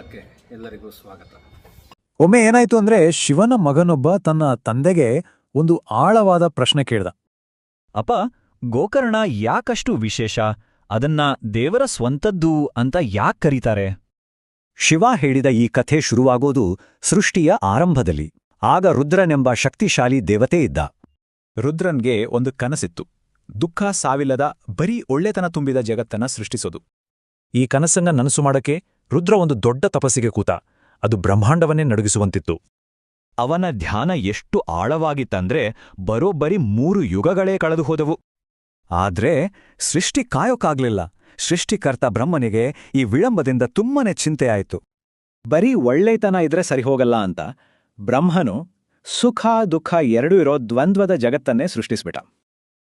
ಕ್ಕೆ ಎಲ್ಲರಿಗೂ ಸ್ವಾಗತ. ಒಮ್ಮೆ ಏನಾಯ್ತು ಅಂದ್ರೆ ಶಿವನ ಮಗನೊಬ್ಬ ತನ್ನ ತಂದೆಗೆ ಒಂದು ಆಳವಾದ ಪ್ರಶ್ನೆ ಕೇಳ್ದ. ಅಪ್ಪ, ಗೋಕರ್ಣ ಯಾಕಷ್ಟು ವಿಶೇಷ? ಅದನ್ನ ದೇವರ ಸ್ವಂತದ್ದು ಅಂತ ಯಾಕ್ ಕರೀತಾರೆ? ಶಿವ ಹೇಳಿದ ಈ ಕಥೆ ಶುರುವಾಗೋದು ಸೃಷ್ಟಿಯ ಆರಂಭದಲ್ಲಿ. ಆಗ ರುದ್ರನೆಂಬ ಶಕ್ತಿಶಾಲಿ ದೇವತೆ ಇದ್ದ. ರುದ್ರನ್ಗೆ ಒಂದು ಕನಸಿತ್ತು. ದುಃಖ ಸಾವಿಲ್ಲದ ಬರೀ ಒಳ್ಳೆತನ ತುಂಬಿದ ಜಗತ್ತನ್ನ ಸೃಷ್ಟಿಸೋದು. ಈ ಕನಸನ್ನ ನನಸು ಮಾಡಕ್ಕೆ ರುದ್ರ ಒಂದು ದೊಡ್ಡ ತಪಸ್ಸಿಗೆ ಕೂತ. ಅದು ಬ್ರಹ್ಮಾಂಡವನ್ನೇ ನಡುಗಿಸುವಂತಿತ್ತು. ಅವನ ಧ್ಯಾನ ಎಷ್ಟು ಆಳವಾಗಿತ್ತಂದ್ರೆ ಬರೋಬ್ಬರಿ 3 ಯುಗಗಳೇ ಕಳೆದು ಹೋದವು. ಆದ್ರೆ ಸೃಷ್ಟಿ ಕಾಯೋಕ್ಕಾಗ್ಲಿಲ್ಲ. ಸೃಷ್ಟಿಕರ್ತ ಬ್ರಹ್ಮನಿಗೆ ಈ ವಿಳಂಬದಿಂದ ತುಂಬನೇ ಚಿಂತೆ ಆಯ್ತು. ಬರೀ ಒಳ್ಳೆತನ ಇದ್ರೆ ಸರಿಹೋಗಲ್ಲ ಅಂತ ಬ್ರಹ್ಮನು ಸುಖ ದುಃಖ ಎರಡೂ ಇರೋ ದ್ವಂದ್ವದ ಜಗತ್ತನ್ನೇ ಸೃಷ್ಟಿಸ್ಬಿಟ್ಟ.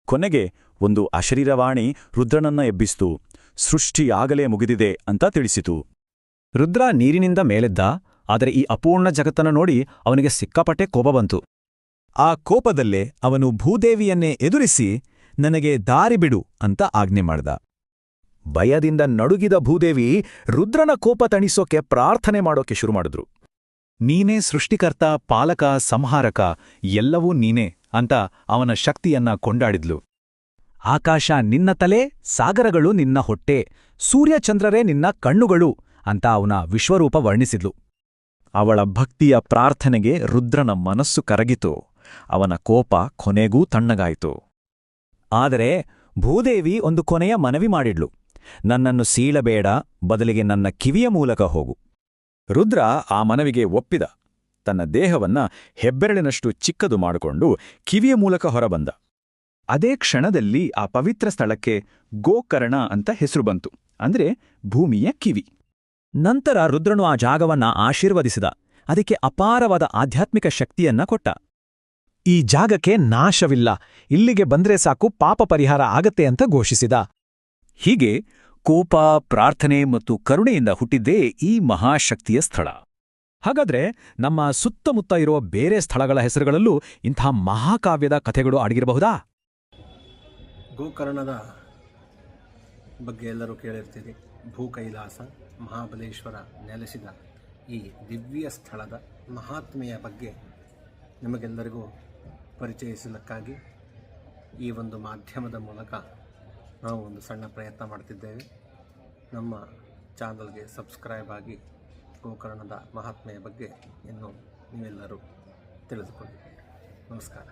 ಕೊನೆಗೆ ಒಂದು ಅಶರೀರವಾಣಿ ರುದ್ರನನ್ನ ಎಬ್ಬಿಸ್ತು. ಸೃಷ್ಟಿ ಆಗಲೇ ಮುಗಿದಿದೆ ಅಂತ ತಿಳಿಸಿತು. ರುದ್ರ ನೀರಿನಿಂದ ಮೇಲೆದ್ದ. ಆದರೆ ಈ ಅಪೂರ್ಣ ಜಗತ್ತನ್ನ ನೋಡಿ ಅವನಿಗೆ ಸಿಕ್ಕಾಪಟ್ಟೆ ಕೋಪ ಬಂತು. ಆ ಕೋಪದಲ್ಲೇ ಅವನು ಭೂದೇವಿಯನ್ನೇ ಎದುರಿಸಿ ನನಗೆ ದಾರಿ ಬಿಡು ಅಂತ ಆಜ್ಞೆ ಮಾಡ್ದ. ಭಯದಿಂದ ನಡುಗಿದ ಭೂದೇವಿ ರುದ್ರನ ಕೋಪ ತಣಿಸೋಕೆ ಪ್ರಾರ್ಥನೆ ಮಾಡೋಕೆ ಶುರು ಮಾಡಿದ್ರು. ನೀನೇ ಸೃಷ್ಟಿಕರ್ತ, ಪಾಲಕ, ಸಂಹಾರಕ, ಎಲ್ಲವೂ ನೀನೇ ಅಂತ ಅವನ ಶಕ್ತಿಯನ್ನ ಕೊಂಡಾಡಿದ್ಲು. ಆಕಾಶ ನಿನ್ನ ತಲೆ, ಸಾಗರಗಳು ನಿನ್ನ ಹೊಟ್ಟೆ, ಸೂರ್ಯಚಂದ್ರರೇ ನಿನ್ನ ಕಣ್ಣುಗಳು ಅಂತ ಅವನ ವಿಶ್ವರೂಪ ವರ್ಣಿಸಿದ್ಲು. ಅವಳ ಭಕ್ತಿಯ ಪ್ರಾರ್ಥನೆಗೆ ರುದ್ರನ ಮನಸ್ಸು ಕರಗಿತು. ಅವನ ಕೋಪ ಕೊನೆಗೂ ತಣ್ಣಗಾಯಿತು. ಆದರೆ ಭೂದೇವಿ ಒಂದು ಕೊನೆಯ ಮನವಿ ಮಾಡಿಡ್ಲು. ನನ್ನನ್ನು ಸೀಳಬೇಡ, ಬದಲಿಗೆ ನನ್ನ ಕಿವಿಯ ಮೂಲಕ ಹೋಗು. ರುದ್ರ ಆ ಮನವಿಗೆ ಒಪ್ಪಿದ. ತನ್ನ ದೇಹವನ್ನ ಹೆಬ್ಬೆರಳಿನಷ್ಟು ಚಿಕ್ಕದು ಮಾಡಿಕೊಂಡು ಕಿವಿಯ ಮೂಲಕ ಹೊರಬಂದ. ಅದೇ ಕ್ಷಣದಲ್ಲಿ ಆ ಪವಿತ್ರ ಸ್ಥಳಕ್ಕೆ ಗೋಕರ್ಣ ಅಂತ ಹೆಸರು ಬಂತು, ಅಂದ್ರೆ ಭೂಮಿಯ ಕಿವಿ. ನಂತರ ರುದ್ರನು ಆ ಜಾಗವನ್ನ ಆಶೀರ್ವದಿಸಿದ. ಅದಕ್ಕೆ ಅಪಾರವಾದ ಆಧ್ಯಾತ್ಮಿಕ ಶಕ್ತಿಯನ್ನ ಕೊಟ್ಟ. ಈ ಜಾಗಕ್ಕೆ ನಾಶವಿಲ್ಲ, ಇಲ್ಲಿಗೆ ಬಂದ್ರೆ ಸಾಕು ಪಾಪ ಪರಿಹಾರ ಆಗತ್ತೆ ಅಂತ ಘೋಷಿಸಿದ. ಹೀಗೆ ಕೋಪ, ಪ್ರಾರ್ಥನೆ ಮತ್ತು ಕರುಣೆಯಿಂದ ಹುಟ್ಟಿದ್ದೇ ಈ ಮಹಾಶಕ್ತಿಯ ಸ್ಥಳ. ಹಾಗಾದ್ರೆ ನಮ್ಮ ಸುತ್ತಮುತ್ತ ಇರುವ ಬೇರೆ ಸ್ಥಳಗಳ ಹೆಸರುಗಳಲ್ಲೂ ಇಂಥ ಮಹಾಕಾವ್ಯದ ಕಥೆಗಳು ಅಡಗಿರಬಹುದಾ? ಗೋಕರ್ಣದ ಬಗ್ಗೆ ಎಲ್ಲರೂ ಕೇಳಿರ್ತೀರಿ. ಭೂಕೈಲಾಸ ಮಹಾಬಲೇಶ್ವರ ನೆಲೆಸಿದ ಈ ದಿವ್ಯ ಸ್ಥಳದ ಮಹಾತ್ಮೆಯ ಬಗ್ಗೆ ನಿಮಗೆಲ್ಲರಿಗೂ ಪರಿಚಯಿಸಲಿಕ್ಕಾಗಿ ಈ ಒಂದು ಮಾಧ್ಯಮದ ಮೂಲಕ ನಾವು ಒಂದು ಸಣ್ಣ ಪ್ರಯತ್ನ ಮಾಡ್ತಿದ್ದೇವೆ. ನಮ್ಮ ಚಾನಲ್ಗೆ ಸಬ್ಸ್ಕ್ರೈಬ್ ಆಗಿ ಗೋಕರ್ಣದ ಮಹಾತ್ಮೆಯ ಬಗ್ಗೆ ಇನ್ನೂ ನೀವೆಲ್ಲರೂ ತಿಳಿದುಕೊಳ್ಳಿ. ನಮಸ್ಕಾರ.